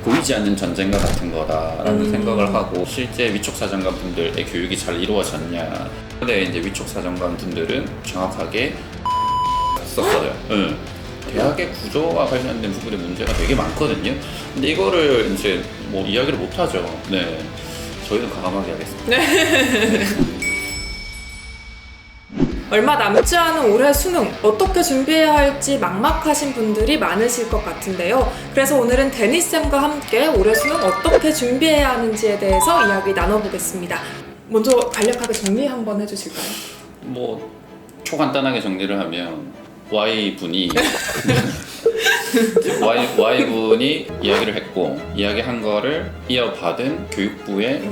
보이지 않는 전쟁과 같은 거다라는 생각을 하고, 실제 위촉 사정관 분들의 교육이 잘 이루어졌냐. 근데 이제 위촉 사정관 분들은 정확하게 썼어요. 대학의 구조와 관련된 부분에 문제가 되게 많거든요. 근데 이거를 이제 뭐 이야기를 못 하죠. 네, 저희는 과감하게 하겠습니다. 네. 얼마 남지 않은 올해 수능 어떻게 준비해야 할지 막막하신 분들이 많으실 것 같은데요. 그래서 오늘은 데니쌤과 함께 올해 수능 어떻게 준비해야 하는지에 대해서 이야기 나눠보겠습니다. 먼저 간략하게 정리 한번 해주실까요? 뭐 초간단하게 정리를 하면 Y분이 Y분이 이야기를 했고, 이야기한 거를 이어받은 교육부의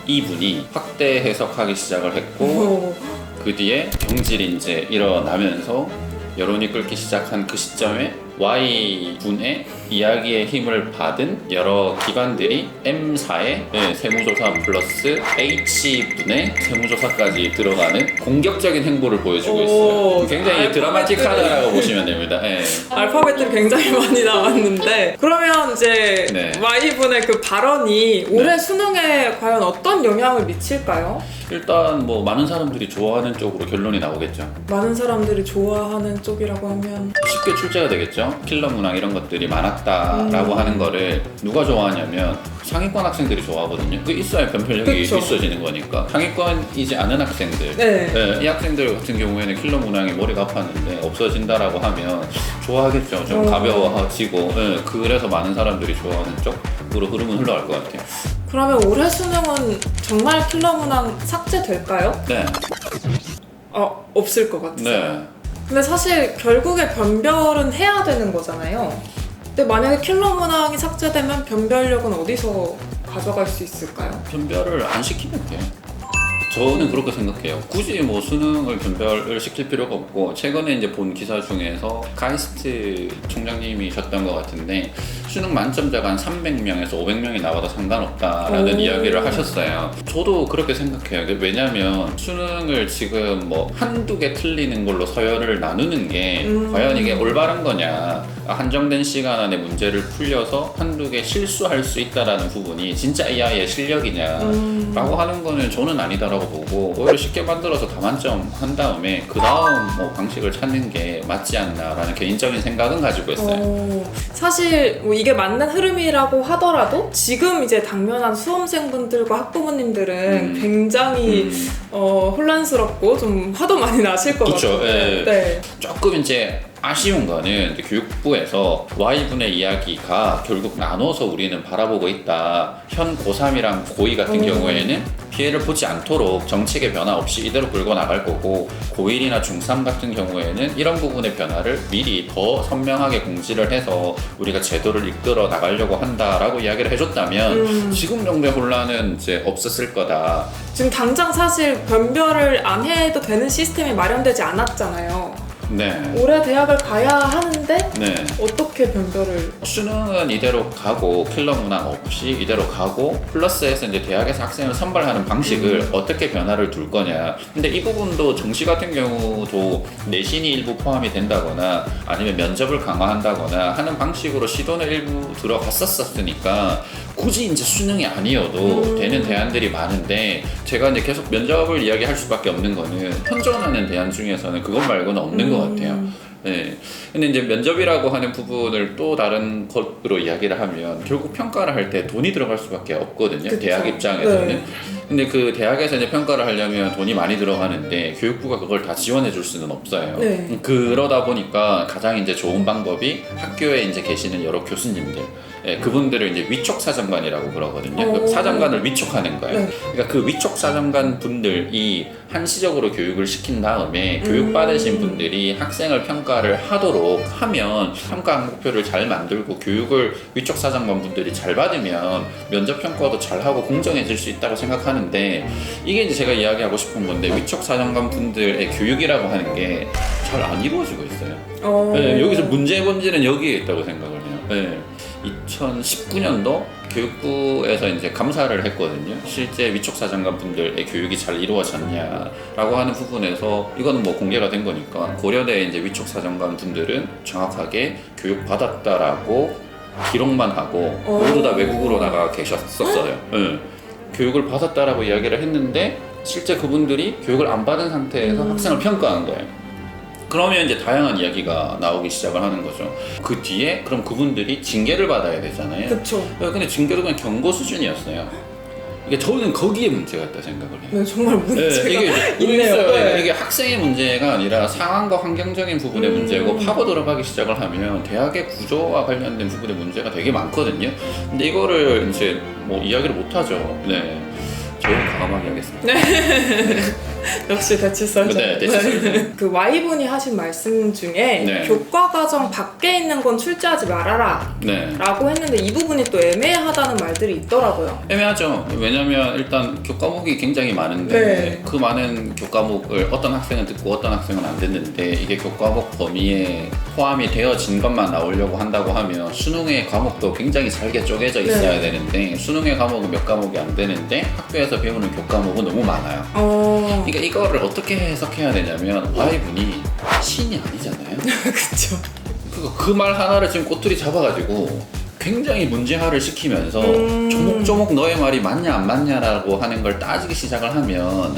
E분이 확대 해석하기 시작을 했고, 그 뒤에 경질이 이제 일어나면서 여론이 끓기 시작한 그 시점에 Y분의 이야기의 힘을 받은 여러 기관들이 M사의 세무조사 플러스 H분의 세무조사까지 들어가는 공격적인 행보를 보여주고 있어요. 굉장히 드라마틱하다라고 보시면 됩니다. 네. 알파벳들이 굉장히 많이 나왔는데, 그러면 이제 네. Y분의 그 발언이 올해 수능에 과연 어떤 영향을 미칠까요? 일단 뭐 많은 사람들이 좋아하는 쪽으로 결론이 나오겠죠. 많은 사람들이 좋아하는 쪽이라고 하면 쉽게 출제가 되겠죠. 킬러 문항 이런 것들이 많았다라고 하는 거를 누가 좋아하냐면 상위권 학생들이 좋아하거든요. 그 있어야 변별력이 그쵸. 있어지는 거니까. 상위권이지 않은 학생들, 네. 이 학생들 같은 경우에는 킬러 문항이 머리가 아팠는데 없어진다라고 하면 좋아하겠죠. 좀 가벼워지고. 그래서 많은 사람들이 좋아하는 쪽으로 흐름은 흘러갈 것 같아요. 그러면 올해 수능은 정말 킬러 문항 삭제될까요? 네. 없을 것 같아요. 네. 근데 사실 결국에 변별은 해야 되는 거잖아요. 근데 만약에 킬러 문항이 삭제되면 변별력은 어디서 가져갈 수 있을까요? 변별을 안 시키면 돼요. 저는 그렇게 생각해요. 굳이 뭐 수능을 변별을 시킬 필요가 없고, 최근에 이제 본 기사 중에서 가이스트 총장님이셨던 것 같은데 수능 만점자가 한 300명에서 500명이 나와도 상관없다라는 이야기를 하셨어요. 저도 그렇게 생각해요. 왜냐면 수능을 지금 뭐 한두 개 틀리는 걸로 서열을 나누는 게 과연 이게 올바른 거냐, 한정된 시간 안에 문제를 풀려서 한두 개 실수할 수 있다라는 부분이 진짜 AI의 실력이냐 라고 하는 거는 저는 아니다라고 보고, 오히려 쉽게 만들어서 다만점 한 다음에 그 다음 뭐 방식을 찾는 게 맞지 않나라는 개인적인 생각은 가지고 있어요. 사실 뭐 이게 맞는 흐름이라고 하더라도 지금 이제 당면한 수험생분들과 학부모님들은 굉장히 혼란스럽고 좀 화도 많이 나실 것 그쵸, 같아요. 예. 네. 조금 이제 아쉬운 거는 이제 교육부에서 Y분의 이야기가 결국 나눠서 우리는 바라보고 있다. 현 고3이랑 고2 같은 경우에는 피해를 보지 않도록 정책의 변화 없이 이대로 끌고 나갈 거고, 고1이나 중3 같은 경우에는 이런 부분의 변화를 미리 더 선명하게 공지를 해서 우리가 제도를 이끌어 나가려고 한다라고 이야기를 해줬다면 지금 정도의 혼란은 이제 없었을 거다. 지금 당장 사실 변별을 안 해도 되는 시스템이 마련되지 않았잖아요. 네. 올해 대학을 가야 하는데 네. 어떻게 변별을? 수능은 이대로 가고 킬러 문항 없이 이대로 가고, 플러스해서 이제 대학에서 학생을 선발하는 방식을 어떻게 변화를 둘 거냐. 근데 이 부분도 정시 같은 경우도 내신이 일부 포함이 된다거나 아니면 면접을 강화한다거나 하는 방식으로 시도는 일부 들어갔었으니까 굳이 이제 수능이 아니어도 되는 대안들이 많은데, 제가 이제 계속 면접을 이야기할 수밖에 없는 거는 현존하는 대안 중에서는 그것 말고는 없는 것 같아요. 네. 근데 이제 면접이라고 하는 부분을 또 다른 것으로 이야기를 하면 결국 평가를 할 때 돈이 들어갈 수밖에 없거든요. 그쵸. 대학 입장에서는. 네. 근데 그 대학에서 이제 평가를 하려면 돈이 많이 들어가는데 교육부가 그걸 다 지원해 줄 수는 없어요. 네. 그러다 보니까 가장 이제 좋은 방법이 학교에 이제 계시는 여러 교수님들, 그분들을 이제 위촉 사정관이라고 그러거든요. 그 사정관을 위촉하는 거예요. 네. 그러니까 그 위촉 사정관 분들이 한시적으로 교육을 시킨 다음에 교육받으신 분들이 학생을 평가를 하도록 하면, 평가 항목표를 잘 만들고 교육을 위촉 사정관 분들이 잘 받으면 면접 평가도 잘하고 공정해질 수 있다고 생각하는데, 이게 이제 제가 이야기하고 싶은 건데, 위촉 사정관 분들의 교육이라고 하는 게 잘 안 이루어지고 있어요. 네, 여기서 문제의 본질은 여기에 있다고 생각을 해요. 네. 2019년도 교육부에서 이제 감사를 했거든요. 실제 위촉 사정관 분들의 교육이 잘 이루어졌냐라고 하는 부분에서, 이거는 뭐 공개가 된 거니까 고려대 이제 위촉 사정관 분들은 정확하게 교육 받았다라고 기록만 하고 모두 다 외국으로 나가 계셨었어요. 네. 교육을 받았다라고 이야기를 했는데 실제 그분들이 교육을 안 받은 상태에서 학생을 평가한 거예요. 그러면 이제 다양한 이야기가 나오기 시작을 하는 거죠. 그 뒤에 그럼 그분들이 징계를 받아야 되잖아요. 그쵸. 근데 징계도 그냥 경고 수준이었어요. 이게 저는 거기에 문제가 있다 생각을 해요. 네, 정말 문제가 이게 있네요. 있어요. 네. 이게 학생의 문제가 아니라 상황과 환경적인 부분의 문제고 파고 들어가기 시작을 하면 대학의 구조와 관련된 부분의 문제가 되게 많거든요. 근데 이거를 이제 뭐 이야기를 못 하죠. 네. 저는 과감하게 하겠습니다. 역시 대치설정. 네, 대치설정. 그 Y분이 하신 말씀 중에 네. 교과과정 밖에 있는 건 출제하지 말아라 네. 라고 했는데 이 부분이 또 애매하다는 말들이 있더라고요. 애매하죠. 왜냐면 일단 교과목이 굉장히 많은데 네. 그 많은 교과목을 어떤 학생은 듣고 어떤 학생은 안 듣는데 이게 교과목 범위에 포함이 되어진 것만 나오려고 한다고 하면 수능의 과목도 굉장히 잘게 쪼개져 있어야 네. 되는데 수능의 과목은 몇 과목이 안 되는데 학교에서 배우는 교과목은 너무 많아요. 그러니까 이거를 어떻게 해석해야 되냐면 Y분이 신이 아니잖아요. 그쵸. 그 말 하나를 지금 꼬투리 잡아가지고 굉장히 문제화를 시키면서 조목조목 너의 말이 맞냐 안 맞냐라고 하는 걸 따지기 시작을 하면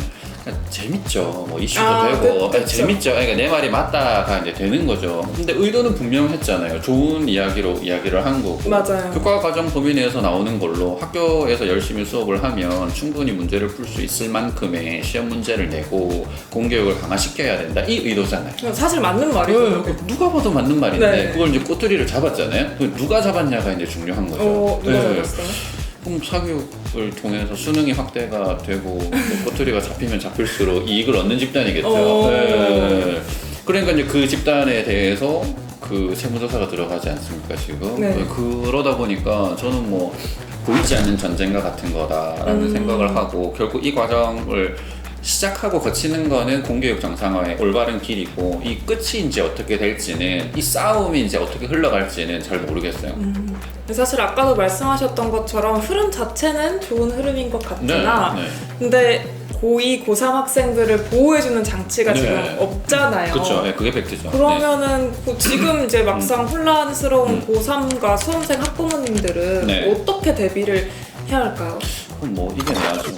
재밌죠. 뭐 이슈도 되고 그쵸. 재밌죠. 그러니까 내 말이 맞다가 이제 되는 거죠. 근데 의도는 분명했잖아요. 좋은 이야기로 이야기를 한 거고. 맞아요. 교과 과정 범위 내에서 나오는 걸로 학교에서 열심히 수업을 하면 충분히 문제를 풀 수 있을 만큼의 시험 문제를 내고 공교육을 강화시켜야 된다. 이 의도잖아요. 사실 맞는 말이죠. 누가 봐도 맞는 말인데 네. 그걸 이제 꼬투리를 잡았잖아요. 그 누가 잡았냐가 이제 중요한 거죠. 누가 잡았어요? 그럼 사교육을 통해서 수능이 확대가 되고 꼬투리가 잡히면 잡힐수록 이익을 얻는 집단이겠죠. 네. 그러니까 이제 그 집단에 대해서 그 세무조사가 들어가지 않습니까 지금? 네. 그러다 보니까 저는 뭐 보이지 않는 전쟁과 같은 거다라는 생각을 하고 결국 이 과정을 시작하고 거치는 거는 공교육 정상화의 올바른 길이고 이 끝이 이제 어떻게 될지는 이 싸움이 이제 어떻게 흘러갈지는 잘 모르겠어요. 사실 아까도 말씀하셨던 것처럼 흐름 자체는 좋은 흐름인 것 같으나 네. 근데 고2, 고3 학생들을 보호해주는 장치가 네. 지금 없잖아요. 그렇죠. 네, 그게 팩트죠. 그러면은 지금 이제 막상 혼란스러운 고3과 수험생 학부모님들은 네. 어떻게 대비를 해야 할까요? 그럼 뭐 이겨내야죠.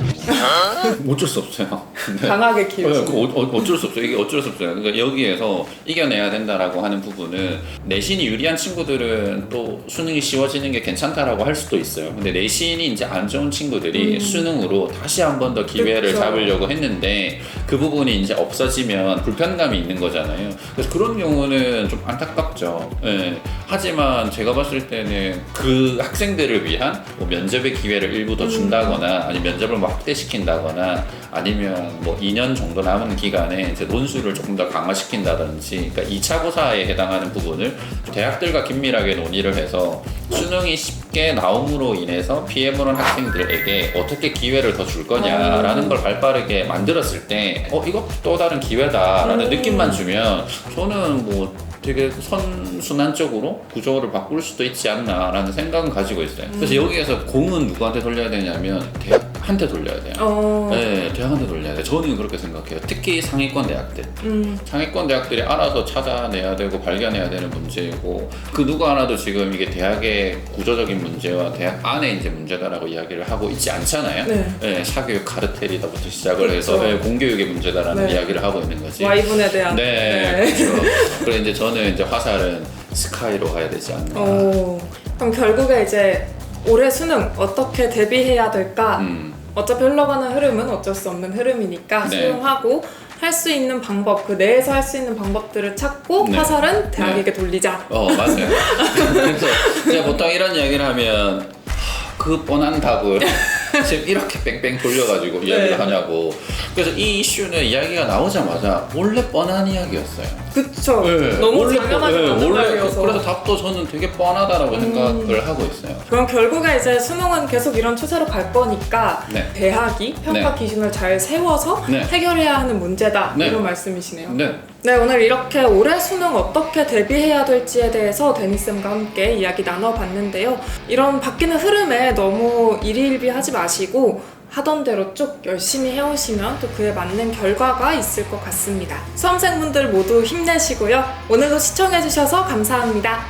어쩔 수 없어요. 네. 강하게 키우시는. 어쩔 수 없어요. 이게 어쩔 수 없어요. 그러니까 여기에서 이겨내야 된다라고 하는 부분은 내신이 유리한 친구들은 또 수능이 쉬워지는 게 괜찮다라고 할 수도 있어요. 근데 내신이 이제 안 좋은 친구들이 수능으로 다시 한 번 더 기회를 그쵸. 잡으려고 했는데 그 부분이 이제 없어지면 불편감이 있는 거잖아요. 그래서 그런 경우는 좀 안타깝죠. 네. 하지만 제가 봤을 때는 그 학생들을 위한 뭐 면접의 기회를 일부 더 준다거나 아니면 면접을 뭐 확대시킨다거나 아니면 뭐 2년 정도 남은 기간에 이제 논술을 조금 더 강화시킨다든지 그러니까 2차 고사에 해당하는 부분을 대학들과 긴밀하게 논의를 해서 수능이 쉽게 나옴으로 인해서 피해보는 학생들에게 어떻게 기회를 더 줄 거냐라는 걸 발빠르게 만들었을 때 이거 또 다른 기회다라는 느낌만 주면 저는 뭐 되게 선순환적으로 구조를 바꿀 수도 있지 않나라는 생각은 가지고 있어요. 그래서 여기에서 공은 누구한테 돌려야 되냐면 대학한테 돌려야 돼요. 네, 대학한테 돌려야 돼요. 저는 그렇게 생각해요. 특히 상위권 대학들. 상위권 대학들이 알아서 찾아내야 되고 발견해야 되는 문제이고 그 누구 하나도 지금 이게 대학의 구조적인 문제와 대학 안에 이제 문제다라고 이야기를 하고 있지 않잖아요. 네, 사교육 카르텔이다부터 시작을 그렇죠. 해서 공교육의 문제다라는 네. 이야기를 하고 있는 거지. Y분에 대한. 네, 그렇죠. 그래서 이제 저는 이제 화살은 스카이로 가야 되지 않나. 그럼 결국에 이제 올해 수능 어떻게 대비해야 될까? 어차피 흘러가는 흐름은 어쩔 수 없는 흐름이니까 네. 수용하고 할 수 있는 방법, 그 내에서 할 수 있는 방법들을 찾고 네. 화살은 대학에게 돌리자. 맞아요. 그래서 제가 보통 이런 이야기를 하면 그 뻔한 답을 지금 이렇게 뺑뺑 돌려가지고 이야기를 하냐고. 그래서 이 이슈는 이야기가 나오자마자 원래 뻔한 이야기였어요. 그쵸. 네, 너무 원래 당연하게 원래 생각이어서. 그래서 답도 저는 되게 뻔하다라고 생각을 하고 있어요. 그럼 결국에 이제 수능은 계속 이런 추세로 갈 거니까 네. 대학이 평가 기준을 잘 세워서 네. 해결해야 하는 문제다. 네. 이런 말씀이시네요. 네. 네, 오늘 이렇게 올해 수능 어떻게 대비해야 될지에 대해서 데니쌤과 함께 이야기 나눠봤는데요. 이런 바뀌는 흐름에 너무 일희일비하지 마시고 하던 대로 쭉 열심히 해오시면 또 그에 맞는 결과가 있을 것 같습니다. 수험생분들 모두 힘내시고요. 오늘도 시청해주셔서 감사합니다.